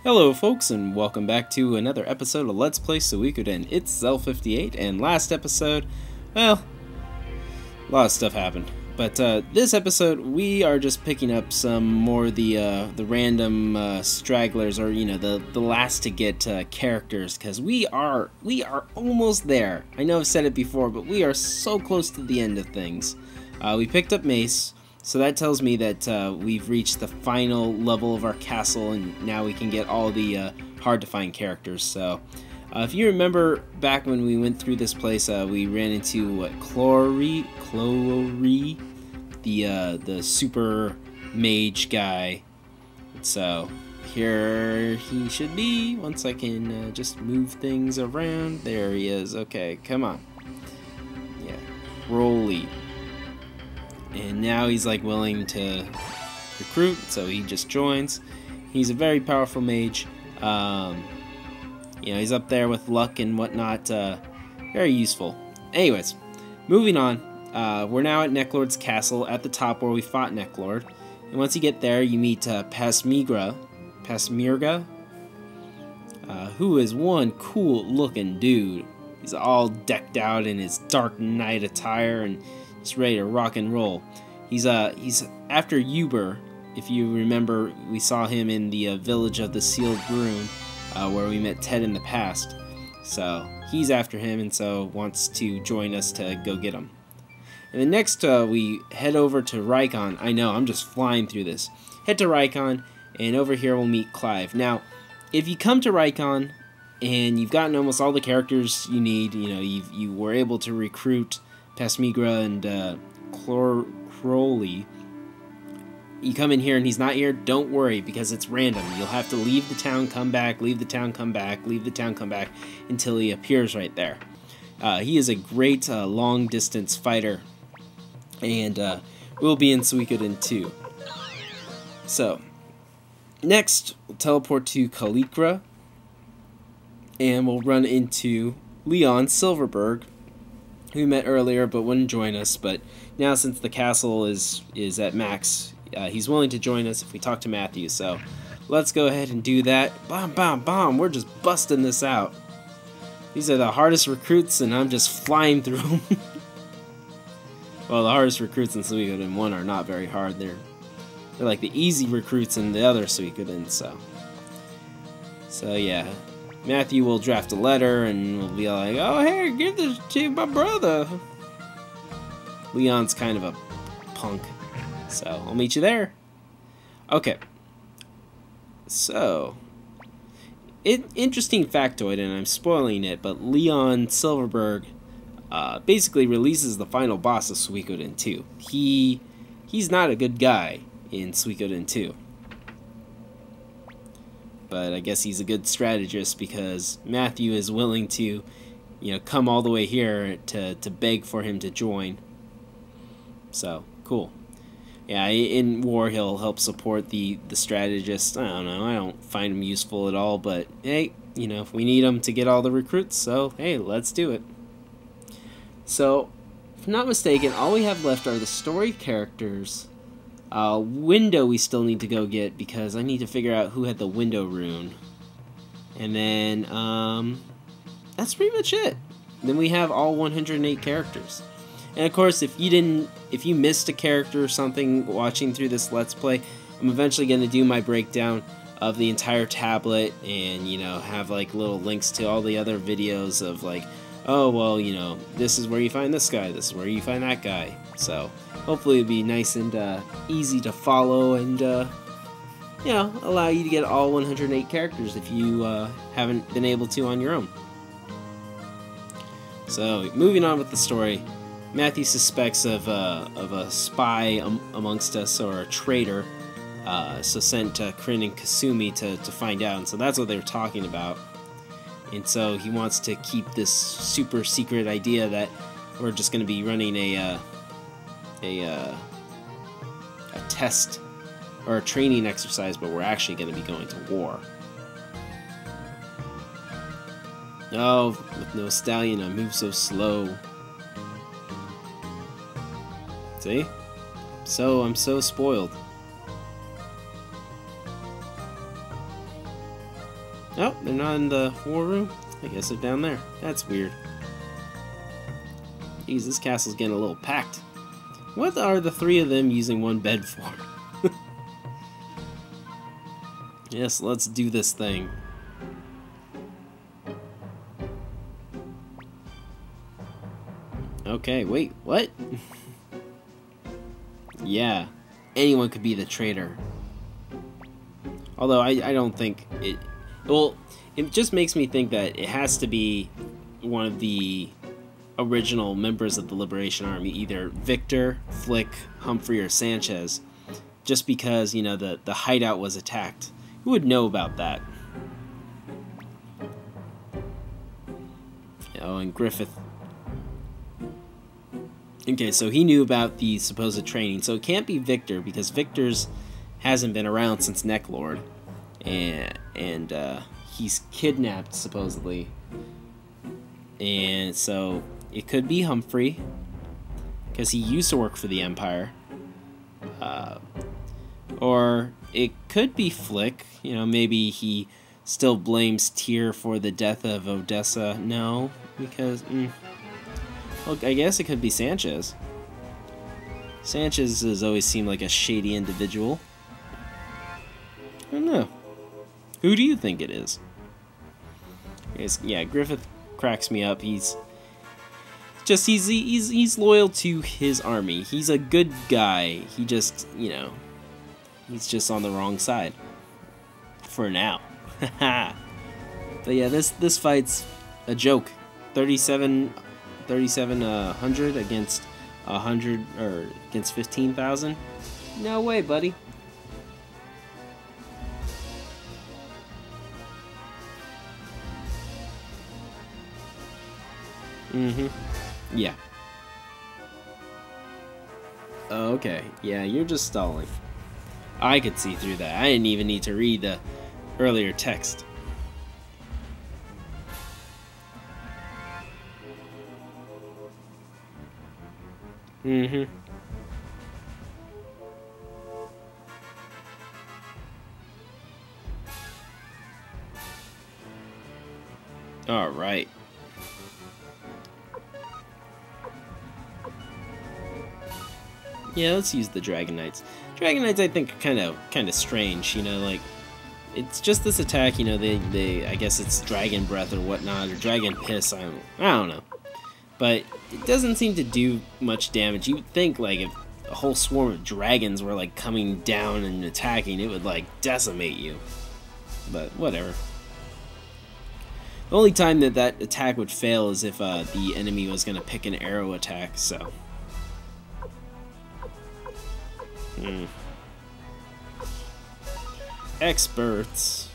Hello folks, and welcome back to another episode of Let's Play Suikoden. It's Zell58, and last episode, well, a lot of stuff happened. But this episode, we are just picking up some more of the random stragglers, or the last to get characters, because we are almost there. I know I've said it before, but we are so close to the end of things. We picked up Mace. So that tells me that we've reached the final level of our castle, and now we can get all the hard-to-find characters. So, if you remember back when we went through this place, we ran into Chloe, the super mage guy. So here he should be. Once I can just move things around, there he is. Okay, come on. Yeah, Crowley. And now he's like willing to recruit, so he just joins. He's a very powerful mage. He's up there with luck and whatnot. Very useful. Anyways, moving on. We're now at Necklord's castle at the top where we fought Necklord. And once you get there, you meet Pasmirga, who is one cool looking dude. He's all decked out in his dark knight attire and he's ready to rock and roll. He's after Uber. If you remember, we saw him in the village of the Sealed Rune, where we met Ted in the past. So he's after him, and so wants to join us to go get him. And then next, we head over to Rykon. I know, I'm just flying through this. Head to Rykon, and over here we'll meet Clive. Now, if you come to Rykon and you've gotten almost all the characters you need, you were able to recruit Pasmigra and Crowley. You come in here and he's not here, don't worry, because it's random. You'll have to leave the town, come back, leave the town, come back, leave the town, come back, until he appears right there. He is a great long-distance fighter, and we'll be in Suikoden 2. So, next, we'll teleport to Kalikra, and we'll run into Leon Silverberg, who we met earlier but wouldn't join us, but now since the castle is at max, he's willing to join us if we talk to Matthew, so let's go ahead and do that. Bam, bam, bam, we're just busting this out. These are the hardest recruits, and I'm just flying through them. Well, the hardest recruits in Suikoden 1 are not very hard. They're like the easy recruits in the other Suikoden, so yeah. Matthew will draft a letter, and we'll be like, oh, hey, give this to my brother. Leon's kind of a punk, so I'll meet you there. Okay. So, interesting factoid, and I'm spoiling it, but Leon Silverberg basically releases the final boss of Suikoden 2. He's not a good guy in Suikoden 2. But I guess he's a good strategist because Matthew is willing to, come all the way here to beg for him to join. So, cool. Yeah, in war he'll help support the strategist. I don't know, I don't find him useful at all, but hey, if we need him to get all the recruits, so hey, let's do it. So, if I'm not mistaken, all we have left are the story characters. Window we still need to go get because I need to figure out who had the window rune. And then, that's pretty much it. Then we have all 108 characters. And of course, if you missed a character or something watching through this Let's Play, I'm eventually going to do my breakdown of the entire tablet and, have like little links to all the other videos of like, oh, well, this is where you find this guy, this is where you find that guy. So, hopefully it'll be nice and easy to follow and, allow you to get all 108 characters if you haven't been able to on your own. So, moving on with the story, Matthew suspects of a spy amongst us, or a traitor, so sent Kryn and Kasumi to find out, and so that's what they were talking about. And so he wants to keep this super secret idea that we're just going to be running a test or a training exercise, but we're actually going to be going to war. Oh, with no stallion, I move so slow. See? I'm so spoiled. Oh, they're not in the war room? I guess they're down there. That's weird. Jeez, this castle's getting a little packed. What are the three of them using one bed for? Yes, let's do this thing. Okay, wait, what? Yeah, anyone could be the traitor. Although I don't think it... Well, it just makes me think that it has to be one of the original members of the Liberation Army, either Victor, Flick, Humphrey, or Sanchez, just because, you know, the hideout was attacked. Who would know about that? Oh, and Griffith. Okay, so he knew about the supposed training, so it can't be Victor, because Victor's hasn't been around since Necklord, and he's kidnapped, supposedly. And so it could be Humphrey, because he used to work for the Empire. Or it could be Flick. You know, maybe he still blames Tyr for the death of Odessa. No, because... Well, I guess it could be Sanchez. Sanchez has always seemed like a shady individual. I don't know. Who do you think it is? Yeah, Griffith cracks me up. He's loyal to his army. He's a good guy. He just, you know, he's just on the wrong side. For now. But yeah, this fight's a joke. 3,700 against 100, or against 15,000? No way, buddy. Yeah. Okay. Yeah, you're just stalling. I could see through that. I didn't even need to read the earlier text. All right. Yeah, let's use the Dragon Knights. Dragon Knights, I think, are kind of strange. You know, like, it's just this attack. You know, they I guess it's Dragon Breath or whatnot, or Dragon Piss. I don't know. But it doesn't seem to do much damage. You'd think, like, if a whole swarm of dragons were, like, coming down and attacking, it would, like, decimate you. But whatever. The only time that attack would fail is if the enemy was going to pick an arrow attack, so... Experts.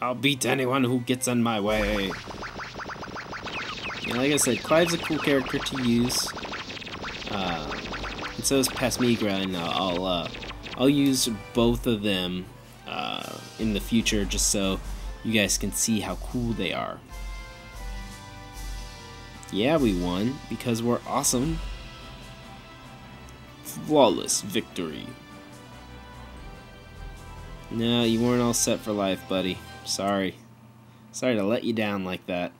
I'll beat anyone who gets in my way. And like I said, Clive's a cool character to use. And so is Pasmigra, and I'll use both of them in the future, just so you guys can see how cool they are. Yeah, we won because we're awesome. Flawless victory. No, you weren't all set for life, buddy. Sorry. Sorry to let you down like that.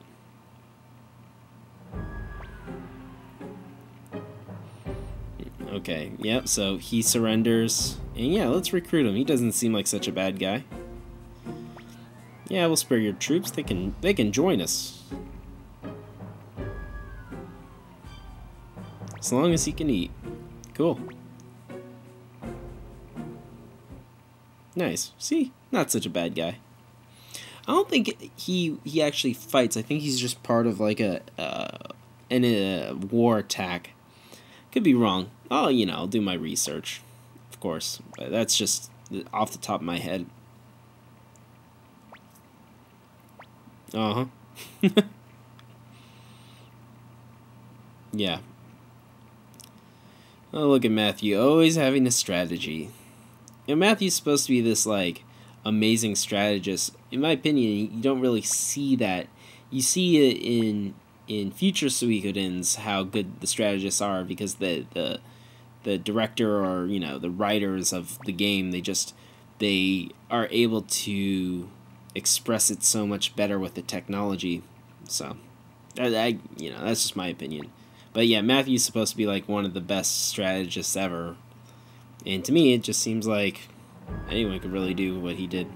Okay, yep, so he surrenders. And yeah, let's recruit him. He doesn't seem like such a bad guy. Yeah, we'll spare your troops. They can join us. As long as he can eat. Cool. Nice. See? Not such a bad guy. I don't think he actually fights. I think he's just part of like a war attack. Could be wrong. Oh, you know, I'll do my research. Of course. But that's just off the top of my head. Uh-huh. Yeah. Oh, look at Matthew, always having a strategy. You know, Matthew's supposed to be this, like, amazing strategist. In my opinion, you don't really see that. You see it in future Suikodens, how good the strategists are, because the director or, you know, the writers of the game, they just they are able to express it so much better with the technology. So, you know, that's just my opinion. But yeah, Matthew's supposed to be like one of the best strategists ever. And to me, it just seems like anyone could really do what he did.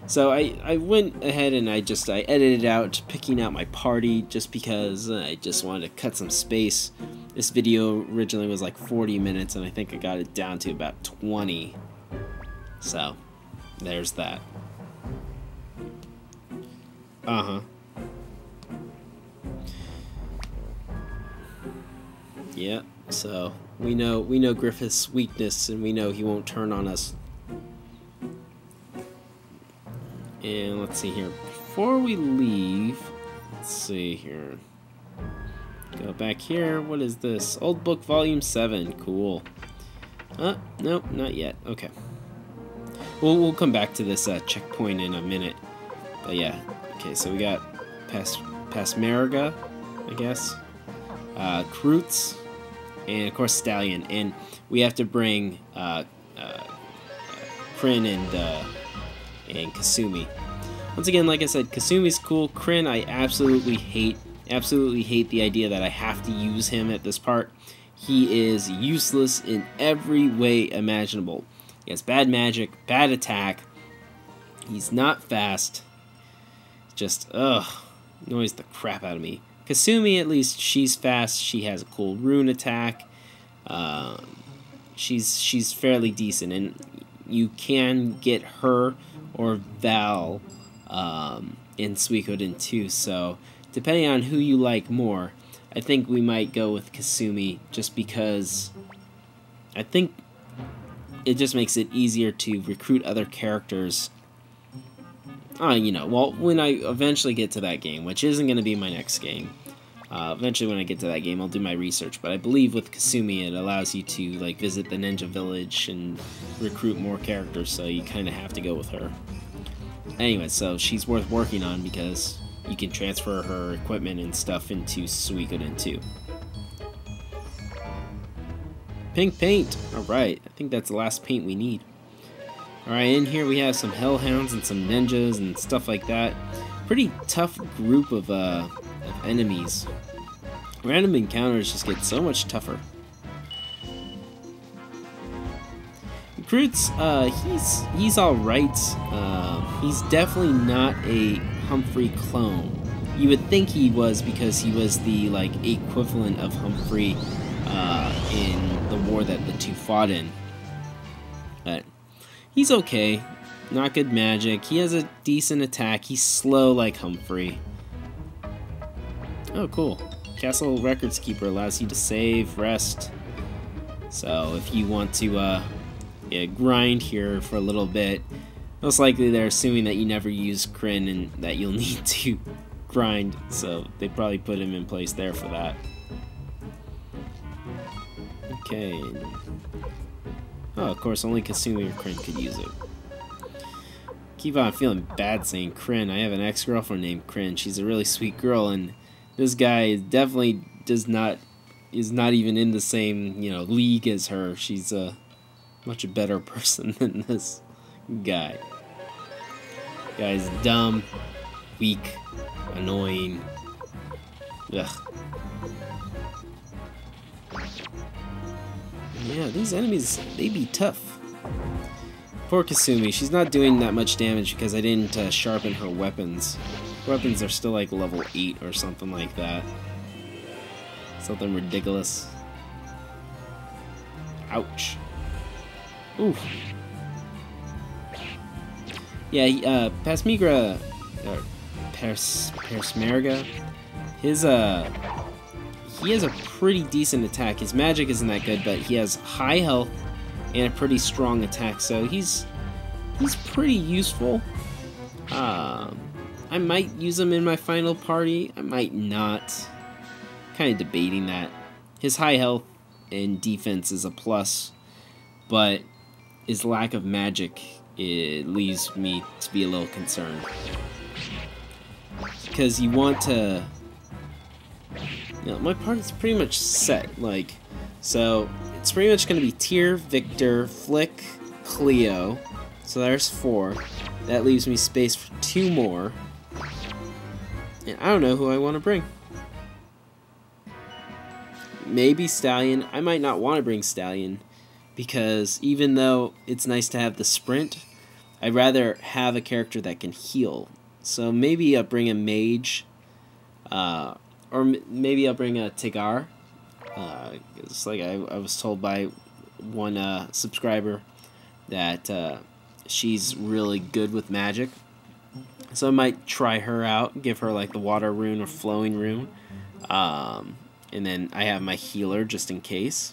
So I went ahead and I edited out, picking out my party just because I just wanted to cut some space. This video originally was like 40 minutes, and I think I got it down to about 20. So, there's that. Yeah, so we know Griffith's weakness, and we know he won't turn on us. And let's see here. Before we leave, let's see here. Go back here. What is this? Old book, volume 7. Cool. Nope, not yet. Okay. We'll come back to this checkpoint in a minute. But yeah. Okay, so we got past Mariga, I guess. Krutz, and of course Stallion. And we have to bring Kryn and Kasumi. Once again, like I said, Kasumi's cool. Kryn, I absolutely hate the idea that I have to use him at this part. He is useless in every way imaginable. He has bad magic, bad attack. He's not fast. Just, annoys the crap out of me. Kasumi, at least, she's fast. She has a cool rune attack. She's fairly decent, and you can get her or Val in Suikoden 2, so depending on who you like more, I think we might go with Kasumi, just because I think it just makes it easier to recruit other characters. You know, well, when I eventually get to that game, which isn't going to be my next game. Eventually when I get to that game, I'll do my research, but I believe with Kasumi it allows you to like visit the ninja village and recruit more characters, so you kind of have to go with her. Anyway, so she's worth working on because you can transfer her equipment and stuff into Suikoden 2. Pink paint! Alright, I think that's the last paint we need. Alright, in here we have some hellhounds and some ninjas and stuff like that. Pretty tough group of enemies. Random encounters just get so much tougher. Krutz, he's alright. He's definitely not a Humphrey clone. You would think he was, because he was the like equivalent of Humphrey in the war that the two fought in. But he's okay. Not good magic. He has a decent attack. He's slow like Humphrey. Oh, cool. Castle Records Keeper allows you to save, rest. So if you want to grind here for a little bit, most likely they're assuming that you never use Kryn and that you'll need to grind, so they probably put him in place there for that. Okay. Oh, of course, only Kasumi or Kryn could use it. Keep on feeling bad saying Kryn. I have an ex-girlfriend named Kryn. She's a really sweet girl, and this guy definitely is not even in the same, you know, league as her. She's a much better person than this guy. Guy's dumb, weak, annoying. Ugh. Yeah, these enemies, they be tough. Poor Kasumi, she's not doing that much damage because I didn't sharpen her weapons. Weapons are still like level 8 or something like that. Something ridiculous. Ouch. Oof. Yeah, Pasmigra, or Persmerga, he has a pretty decent attack. His magic isn't that good, but he has high health and a pretty strong attack, so he's pretty useful. I might use him in my final party. I might not. Kind of debating that. His high health and defense is a plus, but his lack of magic, it leaves me to be a little concerned. Because you want to... You know, my party's pretty much set, like, so it's pretty much going to be Tyr, Victor, Flick, Cleo, So there's 4. That leaves me space for 2 more. And I don't know who I want to bring. Maybe Stallion. I might not want to bring Stallion, because even though it's nice to have the sprint, I'd rather have a character that can heal. So maybe I'll bring a mage, or maybe I'll bring a Tigar. It's like I was told by one subscriber that she's really good with magic. So I might try her out, give her like the water rune or flowing rune. And then I have my healer just in case.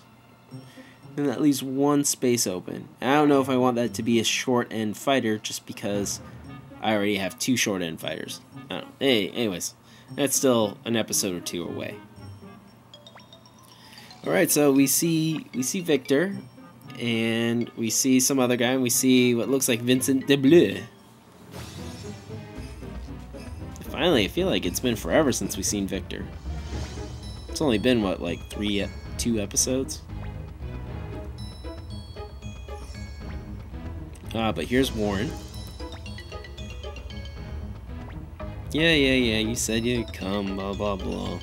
And that leaves 1 space open. And I don't know if I want that to be a short end fighter, just because I already have 2 short end fighters. I don't know. Hey, anyways, that's still an episode or 2 away. Alright, so we see Victor, and we see some other guy, and we see what looks like Vincent de Bleu. Finally, I feel like it's been forever since we've seen Victor. It's only been, what, like 2 episodes? But here's Warren. Yeah, you said you'd come, blah, blah, blah.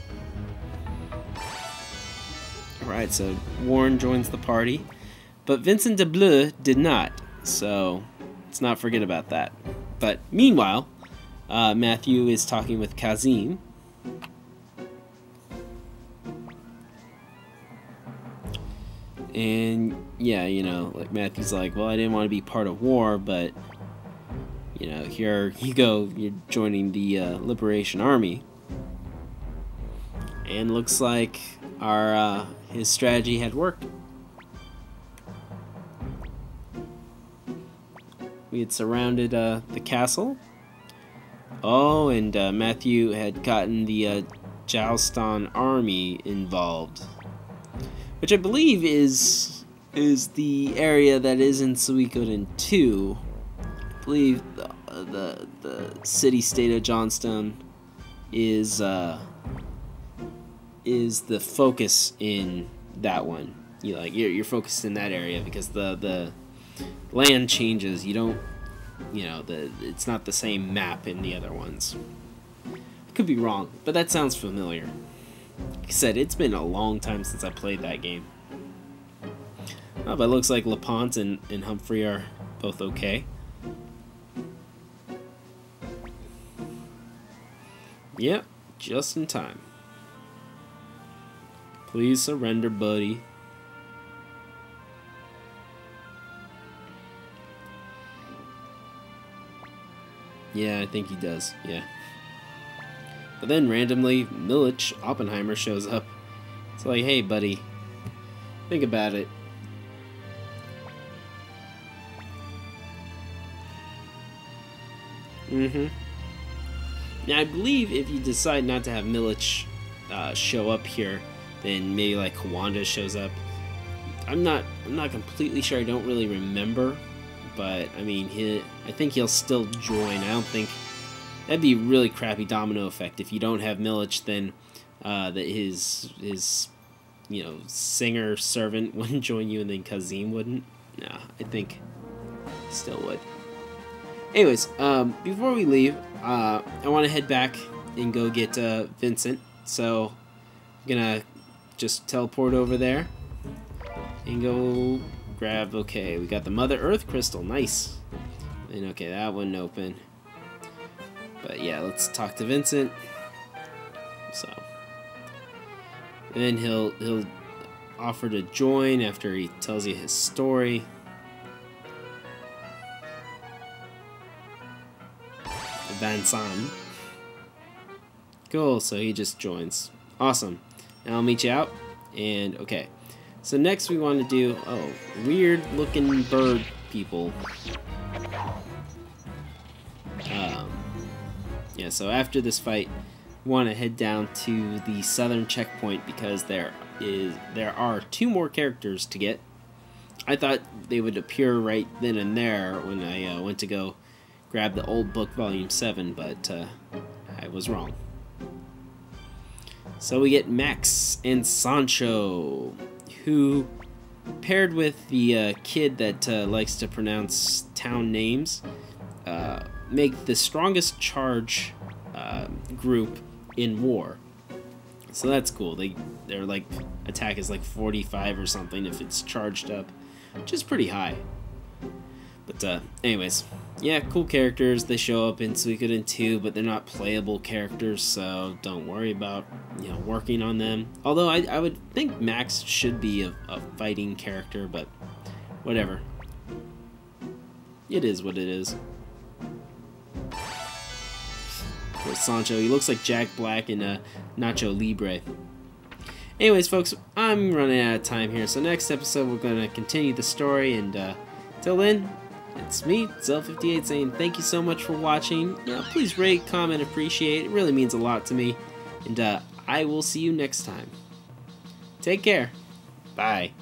Alright, so Warren joins the party. But Vincent de Bleu did not, so let's not forget about that. But meanwhile, Matthew is talking with Kazim. And yeah, you know, like Matthew's like, well, I didn't want to be part of war, but you know, here you go, you're joining the Liberation Army. And looks like our his strategy had worked. We had surrounded the castle. Oh, and Matthew had gotten the Jalston army involved, which I believe is the area that is in Suikoden 2. I believe the city-state of Johnstone is the focus in that one. You're focused in that area because the land changes. You don't, it's not the same map in the other ones. I could be wrong, but that sounds familiar. Like I said, it's been a long time since I played that game. Oh, but it looks like LaPont and Humphrey are both okay. Yep, just in time. Please surrender, buddy. Yeah, I think he does, yeah. But then randomly, Milich Oppenheimer shows up. It's like, hey, buddy, think about it. Now, I believe if you decide not to have Milich show up here, then maybe like Kawanda shows up. I'm not completely sure. I don't really remember, but I mean, I think he'll still join. I don't think that'd be a really crappy domino effect if you don't have Milich. Then that his singer servant wouldn't join you, and then Kazim wouldn't. No, I think he still would. Anyways, before we leave, I want to head back and go get Vincent. So I'm gonna just teleport over there and go grab. Okay, we got the Mother Earth crystal. Nice. And okay, that one open. But yeah, let's talk to Vincent. So, and then he'll offer to join after he tells you his story. Vincent. Cool, so he just joins. Awesome. Now I'll meet you out. And okay. So next we want to do, weird looking bird people. Yeah, so after this fight, we want to head down to the southern checkpoint because there are 2 more characters to get. I thought they would appear right then and there when I went to go grab the old book, volume 7, but I was wrong. So we get Max and Sancho, who paired with the kid that likes to pronounce town names, make the strongest charge group in war. So that's cool. Their like attack is like 45 or something if it's charged up, which is pretty high. But anyways, yeah, cool characters. They show up in Suikoden 2, but they're not playable characters, so don't worry about working on them. Although I would think Max should be a fighting character, but whatever. It is what it is. Poor Sancho, he looks like Jack Black in Nacho Libre. Anyways, folks, I'm running out of time here, so next episode we're going to continue the story, and till then, it's me, Zel58, saying thank you so much for watching. Please rate, comment, appreciate. It really means a lot to me, and I will see you next time. Take care. Bye.